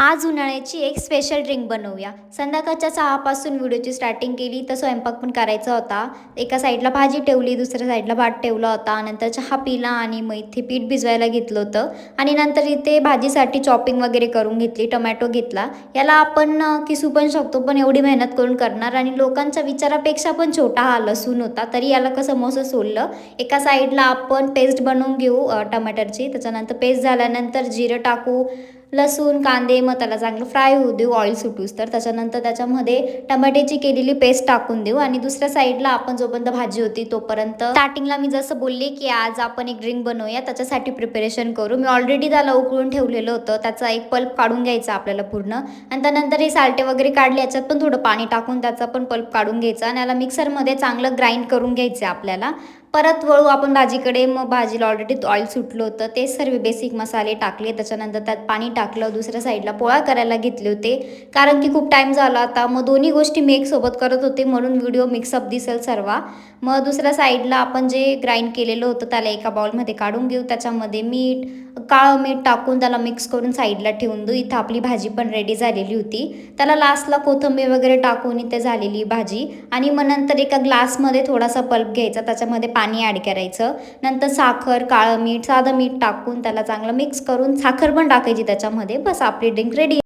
आज उन्हाळ्याची एक स्पेशल ड्रिंक बनवूया। संध्याकाळच्या चहापासून व्हिडिओची स्टार्टिंग केली तर स्वयंपाक पण करायचा होता। एका साईडला भाजी ठेवली, दुसऱ्या साईडला भात ठेवला होता। नंतर चहा पिला आणि मग इथे पीठ भिजवायला घेतलं होतं आणि नंतर इथे भाजीसाठी चॉपिंग वगैरे करून घेतली। टोमॅटो घेतला, याला आपण किसू पण शकतो, पण एवढी मेहनत करून करणार आणि लोकांच्या विचारापेक्षा पण छोटा हा लसूण होता, तरी याला कसं मस्त सोललं। एका साईडला आपण पेस्ट बनवून घेऊ टमाटरची। त्याच्यानंतर पेस्ट झाल्यानंतर जिरं टाकू, लसूण कांदे, मग त्याला चांगलं फ्राय होऊ देऊ ऑइल सुटूस तर। त्याच्यानंतर त्याच्यामध्ये टमाट्याची केलेली पेस्ट टाकून देऊ आणि दुसऱ्या साईडला आपण जोपर्यंत भाजी होती तोपर्यंत स्टार्टिंगला मी जसं बोलले की आज आपण एक ड्रिंक बनवूया, त्याच्यासाठी प्रिपरेशन करू। मी ऑलरेडी त्याला उकळून ठेवलेलं होतं, त्याचा एक पल्प काढून घ्यायचा आपल्याला पूर्ण आणि त्यानंतर हे साल्टे वगैरे काढले, याच्यात पण थोडं पाणी टाकून त्याचा पण पल्प काढून घ्यायचा आणि याला मिक्सरमध्ये चांगलं ग्राइंड करून घ्यायचं आपल्याला। परत वळू आपण भाजीकडे। मग भाजीला ऑलरेडी ऑइल सुटलं होतं, ते सर्व बेसिक मसाले टाकले, त्याच्यानंतर त्यात पाणी टाकलं। दुसऱ्या साईडला पोळा करायला घेतले होते, कारण की खूप टाईम झाला आता, मग दोन्ही गोष्टी मी एक सोबत करत होते म्हणून व्हिडिओ मिक्सअप दिसेल सर्व। मग दुसऱ्या साईडला आपण जे ग्राइंड केलेलं होतं त्याला एका बाउलमध्ये काढून घेऊ, त्याच्यामध्ये मीठ, काळं मीठ टाकून त्याला मिक्स करून साईडला ठेवून देऊ। इथं आपली भाजी पण रेडी झालेली होती, त्याला लास्टला कोथिंबीर वगैरे टाकून इथे झालेली भाजी। आणि मग नंतर एका ग्लासमध्ये थोडासा पल्प घ्यायचा, त्याच्यामध्ये पाणी ॲड करायचं, नंतर साखर, काळं मीठ, साधं मीठ टाकून त्याला चांगलं मिक्स करून साखर पण टाकायची त्याच्यामध्ये, बस आपली ड्रिंक रेडी।